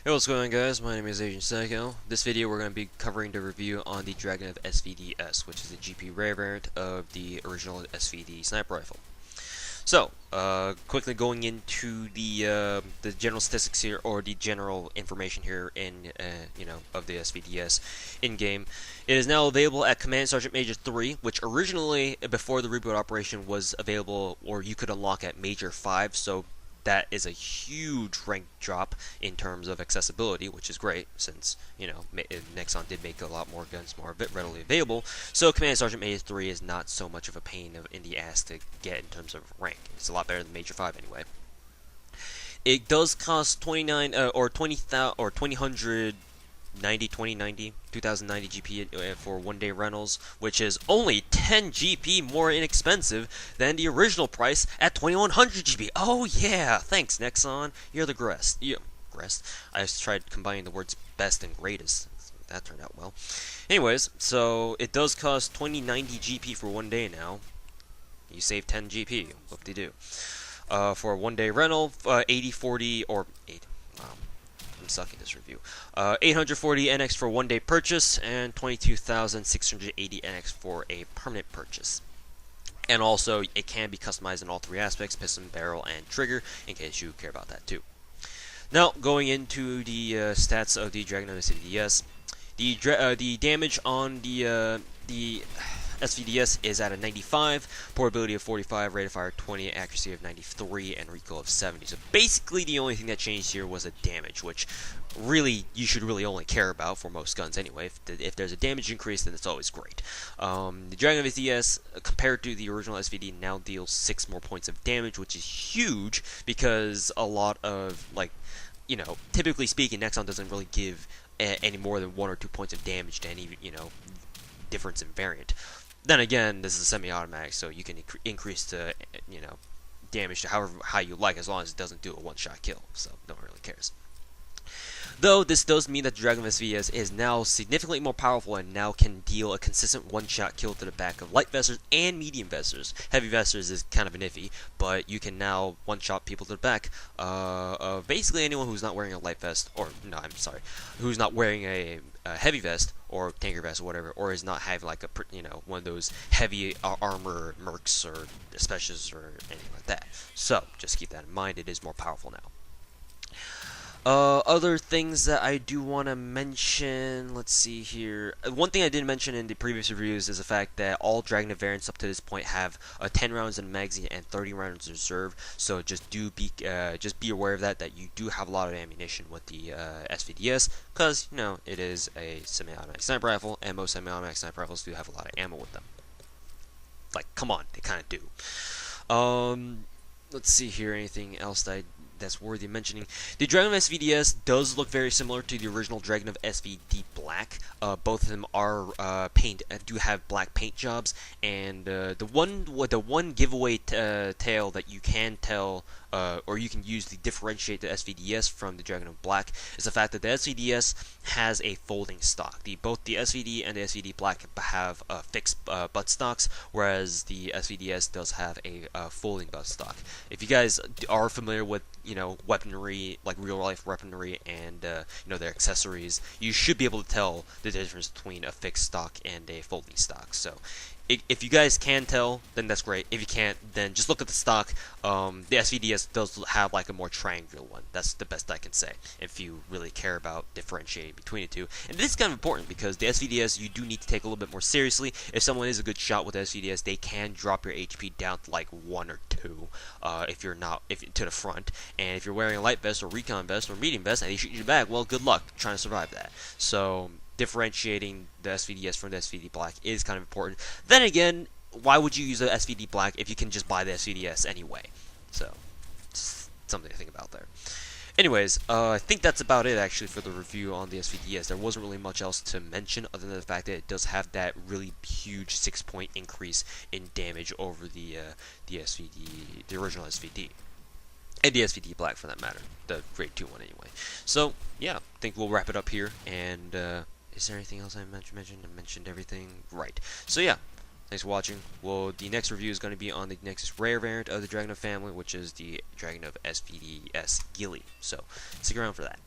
Hey, what's going on, guys? My name is Agent Psycho. This video we're going to be covering the review on the Dragunov SVDS, which is the GP rare variant of the original SVD sniper rifle. So, quickly going into the general statistics here, or the general information here in of the SVDS in game. It is now available at Command Sergeant Major 3, which originally before the reboot operation was available, or you could unlock at Major 5. So that is a huge rank drop in terms of accessibility, which is great since Nexon did make a lot more guns more readily available. So Command Sergeant Major 3 is not so much of a pain in the ass to get in terms of rank. It's a lot better than Major 5 anyway. It does cost 29 or 20,000 or 2090 2090 GP for one-day rentals, which is only 10 GP more inexpensive than the original price at 2100 GP. Oh yeah, thanks Nexon, you're the best. I just tried combining the words best and greatest. That turned out well. Anyways, so it does cost 2090 GP for one day now. You save 10 GP. What they do? For a one-day rental, 8040 or 8. I'm sucking this review. 840 NX for one day purchase and 22,680 NX for a permanent purchase. And also, it can be customized in all three aspects: piston, barrel, and trigger, in case you care about that too. Now, going into the stats of the Dragunov SVDS, the damage on the SVDS is at a 95, portability of 45, rate of fire 20, accuracy of 93, and recoil of 70. So basically the only thing that changed here was a damage, which really you should really only care about for most guns anyway. If there's a damage increase, then it's always great. The Dragunov SVDS, compared to the original SVD, now deals 6 more points of damage, which is huge because a lot of, typically speaking, Nexon doesn't really give any more than 1 or 2 points of damage to any, difference in variant. Then again, this is a semi-automatic, so you can increase the damage to however high you like, as long as it doesn't do a one-shot kill. So no one really cares. Though this does mean that the Dragunov SVDS is now significantly more powerful and now can deal a consistent one-shot kill to the back of light vesters and medium vesters. Heavy vesters is kind of an iffy, but you can now one-shot people to the back of basically anyone who's not wearing a light vest, or no, I'm sorry, who's not wearing a heavy vest or tanker vest or whatever, or is not having like a one of those heavy armor mercs or specialists or anything like that. So just keep that in mind. It is more powerful now. Other things that I do want to mention, let's see here. One thing I didn't mention in the previous reviews is the fact that all Dragunov variants up to this point have 10 rounds in the magazine and 30 rounds in reserve. So just be aware of that you do have a lot of ammunition with the SVDS, because it is a semi-automatic sniper rifle, and most semi-automatic sniper rifles do have a lot of ammo with them. Like, come on, they kind of do. Let's see here. Anything else that's worthy of mentioning? The Dragunov SVDS does look very similar to the original Dragunov SVD Black. Both of them are do have black paint jobs, and the one giveaway tale that you can tell, or you can use to differentiate the SVDS from the Dragunov Black, is the fact that the SVDS has a folding stock. Both the SVD and the SVD Black have fixed butt stocks, whereas the SVDS does have a folding butt stock. If you guys are familiar with weaponry, like real life weaponry, and their accessories, you should be able to tell the difference between a fixed stock and a folding stock. So if you guys can tell, then that's great. If you can't, then just look at the stock. The SVDS does have like a more triangular one. That's the best I can say, if you really care about differentiating between the two. And this is kind of important because the SVDS, you do need to take a little bit more seriously. If someone is a good shot with the SVDS, they can drop your HP down to like 1 or 2 if you're not to the front. And if you're wearing a light vest or recon vest or medium vest and they shoot you back, well, good luck trying to survive that. So differentiating the SVDS from the SVD Black is kind of important. Then again, why would you use the SVD Black if you can just buy the SVDS anyway? So, just something to think about there. Anyways, I think that's about it actually for the review on the SVDS. There wasn't really much else to mention other than the fact that it does have that really huge 6-point increase in damage over the SVD, the original SVD. And the SVD Black for that matter, the grade 2 one anyway. So, yeah, I think we'll wrap it up here, and is there anything else I mentioned? I mentioned everything. Right. So yeah, thanks for watching. Well, the next review is going to be on the next rare variant of the Dragunov family, which is the Dragunov SVDS Ghillie. So stick around for that.